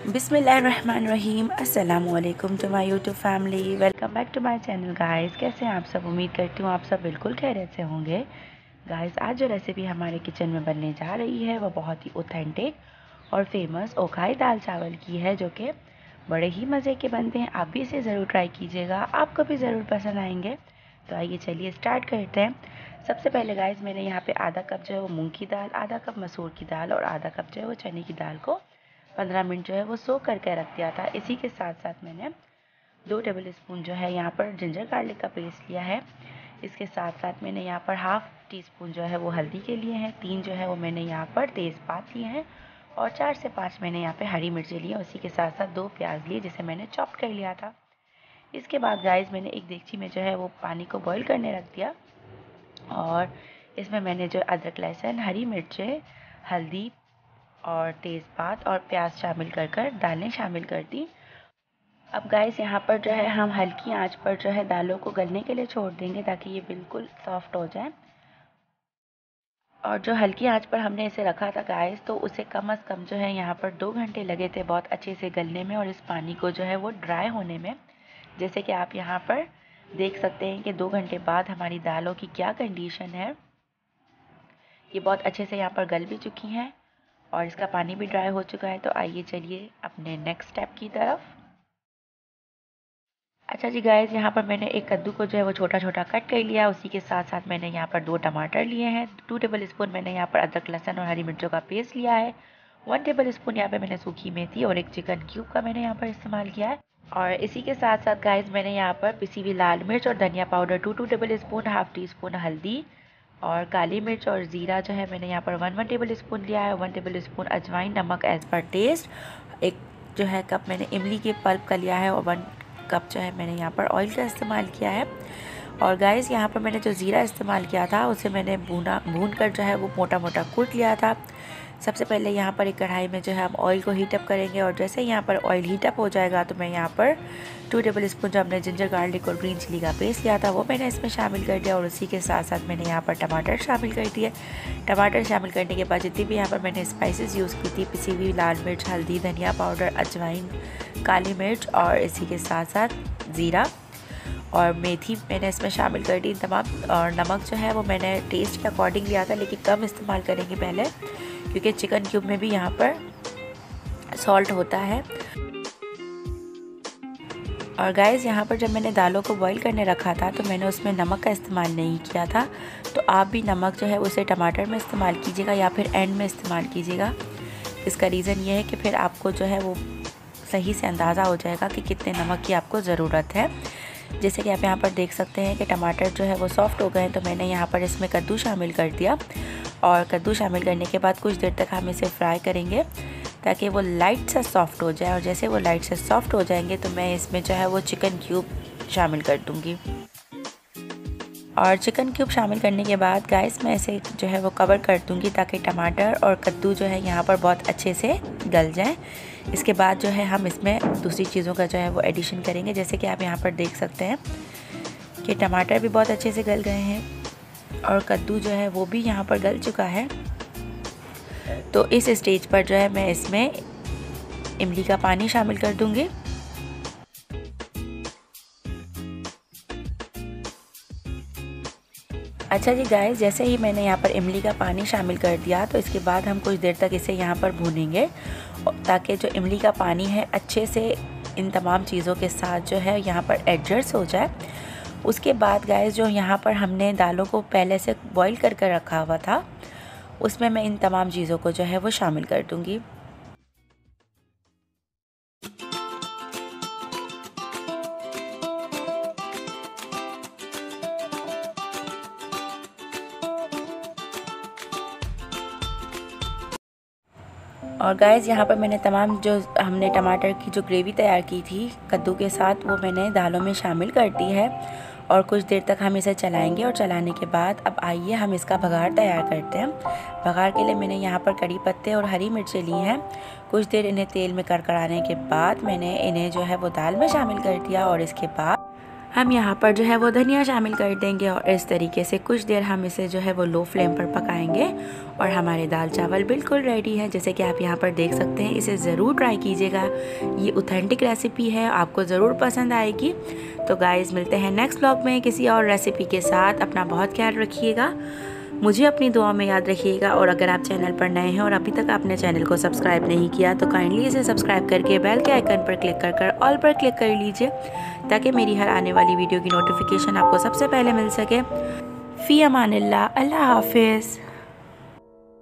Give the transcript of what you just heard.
बिस्मिल्लाहिर्रहमानिर्रहीम। अस्सलामुअलैकुम to my YouTube family. Welcome back to my channel guys. कैसे हैं आप सब? उम्मीद करती हूँ आप सब बिल्कुल खैरियत से होंगे। गाइस, आज जो रेसिपी हमारे किचन में बनने जा रही है वो बहुत ही ऑथेंटिक और फेमस ओखाई दाल चावल की है, जो कि बड़े ही मज़े के बनते हैं। आप भी इसे ज़रूर ट्राई कीजिएगा, आपको भी ज़रूर पसंद आएंगे। तो आइए चलिए स्टार्ट करते हैं। सबसे पहले गाइस, मैंने यहाँ पे आधा कप जो है वो मूंग की दाल, आधा कप मसूर की दाल और आधा कप जो है वो चने की दाल को 15 मिनट जो है वो सोक करके रख दिया था। इसी के साथ साथ मैंने 2 टेबल स्पून जो है यहाँ पर जिंजर गार्लिक का पेस्ट लिया है। इसके साथ साथ मैंने यहाँ पर हाफ़ टी स्पून जो है वो हल्दी के लिए हैं, 3 जो है वो मैंने यहाँ पर तेज़पात लिए हैं और 4 से 5 मैंने यहाँ पे हरी मिर्ची ली है। उसी के साथ साथ 2 प्याज लिए जिसे मैंने चॉप कर लिया था। इसके बाद गाइस, मैंने एक देगची में जो है वो पानी को बॉईल करने रख दिया और इसमें मैंने जो अदरक, लहसुन, हरी मिर्चें, हल्दी और तेज़पात और प्याज शामिल कर दालें शामिल कर दी। अब गाइस, यहाँ पर जो है हम हल्की आंच पर जो है दालों को गलने के लिए छोड़ देंगे ताकि ये बिल्कुल सॉफ्ट हो जाए। और जो हल्की आंच पर हमने इसे रखा था गाइस, तो उसे कम से कम जो है यहाँ पर 2 घंटे लगे थे बहुत अच्छे से गलने में और इस पानी को जो है वो ड्राई होने में। जैसे कि आप यहाँ पर देख सकते हैं कि 2 घंटे बाद हमारी दालों की क्या कंडीशन है। ये बहुत अच्छे से यहाँ पर गल भी चुकी हैं और इसका पानी भी ड्राई हो चुका है। तो आइए चलिए अपने नेक्स्ट स्टेप की तरफ। अच्छा जी गाइस, यहाँ पर मैंने एक कद्दू को जो है वो छोटा छोटा कट कर लिया। उसी के साथ साथ मैंने यहाँ पर 2 टमाटर लिए हैं, 2 टेबल स्पून मैंने यहाँ पर अदरक, लहसुन और हरी मिर्चों का पेस्ट लिया है, 1 टेबल स्पून यहाँ पे मैंने सूखी मेथी और एक चिकन क्यूब का मैंने यहाँ पर इस्तेमाल किया है। और इसी के साथ साथ गाइस, मैंने यहाँ पर पिसी हुई लाल मिर्च और धनिया powder 2 table spoon, half tea spoon हल्दी और काली मिर्च और ज़ीरा जो है मैंने यहाँ पर 1 टेबल स्पून लिया है, 1 टेबल स्पून अजवाइन, नमक एज़ पर टेस्ट, एक जो है कप मैंने इमली के पल्प का लिया है और 1 कप जो है मैंने यहाँ पर ऑयल का इस्तेमाल किया है। और गाइस, यहाँ पर मैंने जो ज़ीरा इस्तेमाल किया था उसे मैंने भून कर जो है वो मोटा मोटा कूट लिया था। सबसे पहले यहाँ पर एक कढ़ाई में जो है हम ऑयल को हीटअप करेंगे और जैसे यहाँ पर ऑयल हीटअप हो जाएगा तो मैं यहाँ पर 2 टेबल स्पून जो हमने जिंजर गार्लिक और ग्रीन चिली का पेस्ट लिया था वो मैंने इसमें शामिल कर दिया और उसी के साथ साथ मैंने यहाँ पर टमाटर शामिल कर दिए। टमाटर शामिल करने के बाद जितनी भी यहाँ पर मैंने स्पाइसेस यूज़ की थी, पिसी हुई लाल मिर्च, हल्दी, धनिया पाउडर, अजवाइन, काली मिर्च और इसी के साथ साथ ज़ीरा और मेथी मैंने इसमें शामिल कर दी तमाम। और नमक जो है वो मैंने टेस्ट के अकॉर्डिंग लिया था, लेकिन कम इस्तेमाल करेंगे पहले क्योंकि चिकन क्यूब में भी यहाँ पर सॉल्ट होता है। और गाइस, यहाँ पर जब मैंने दालों को बॉईल करने रखा था तो मैंने उसमें नमक का इस्तेमाल नहीं किया था। तो आप भी नमक जो है उसे टमाटर में इस्तेमाल कीजिएगा या फिर एंड में इस्तेमाल कीजिएगा। इसका रीज़न ये है कि फिर आपको जो है वो सही से अंदाज़ा हो जाएगा कि कितने नमक की आपको ज़रूरत है। जैसे कि आप यहाँ पर देख सकते हैं कि टमाटर जो है वो सॉफ्ट हो गए हैं, तो मैंने यहाँ पर इसमें कद्दू शामिल कर दिया और कद्दू शामिल करने के बाद कुछ देर तक हम इसे फ्राई करेंगे ताकि वो लाइट सा सॉफ्ट हो जाए। और जैसे वो लाइट से सॉफ्ट हो जाएंगे तो मैं इसमें जो है वो चिकन क्यूब शामिल कर दूँगी। और चिकन क्यूब शामिल करने के बाद गाइस, मैं इसे जो है वो कवर कर दूँगी ताकि टमाटर और कद्दू जो है यहाँ पर बहुत अच्छे से गल जाएँ। इसके बाद जो है हम इसमें दूसरी चीज़ों का जो है वो एडिशन करेंगे। जैसे कि आप यहाँ पर देख सकते हैं कि टमाटर भी बहुत अच्छे से गल गए हैं और कद्दू जो है वो भी यहाँ पर गल चुका है। तो इस स्टेज पर जो है मैं इसमें इमली का पानी शामिल कर दूँगी। अच्छा जी गाइस, जैसे ही मैंने यहाँ पर इमली का पानी शामिल कर दिया तो इसके बाद हम कुछ देर तक इसे यहाँ पर भूनेंगे ताकि जो इमली का पानी है अच्छे से इन तमाम चीज़ों के साथ जो है यहाँ पर एडजस्ट हो जाए। उसके बाद गाइस, जो यहाँ पर हमने दालों को पहले से बॉईल कर रखा हुआ था उसमें मैं इन तमाम चीज़ों को जो है वो शामिल कर दूँगी। और गाइस, यहाँ पर मैंने तमाम जो हमने टमाटर की जो ग्रेवी तैयार की थी कद्दू के साथ वो मैंने दालों में शामिल कर दी है और कुछ देर तक हम इसे चलाएंगे। और चलाने के बाद अब आइए हम इसका बघार तैयार करते हैं। बघार के लिए मैंने यहाँ पर कड़ी पत्ते और हरी मिर्चें ली हैं। कुछ देर इन्हें तेल में कड़कड़ाने के बाद मैंने इन्हें जो है वो दाल में शामिल कर दिया और इसके बाद हम यहाँ पर जो है वो धनिया शामिल कर देंगे और इस तरीके से कुछ देर हम इसे जो है वो लो फ्लेम पर पकाएंगे। और हमारे दाल चावल बिल्कुल रेडी है, जैसे कि आप यहाँ पर देख सकते हैं। इसे ज़रूर ट्राई कीजिएगा, ये ऑथेंटिक रेसिपी है, आपको ज़रूर पसंद आएगी। तो गाइस मिलते हैं नेक्स्ट व्लॉग में किसी और रेसिपी के साथ। अपना बहुत ख्याल रखिएगा, मुझे अपनी दुआ में याद रखिएगा। और अगर आप चैनल पर नए हैं और अभी तक आपने चैनल को सब्सक्राइब नहीं किया तो काइंडली इसे सब्सक्राइब करके बेल के आइकन पर क्लिक कर ऑल पर क्लिक कर लीजिए, ताकि मेरी हर आने वाली वीडियो की नोटिफिकेशन आपको सबसे पहले मिल सके। फ़ी अमानिल्लाह, अल्लाह हाफिज़।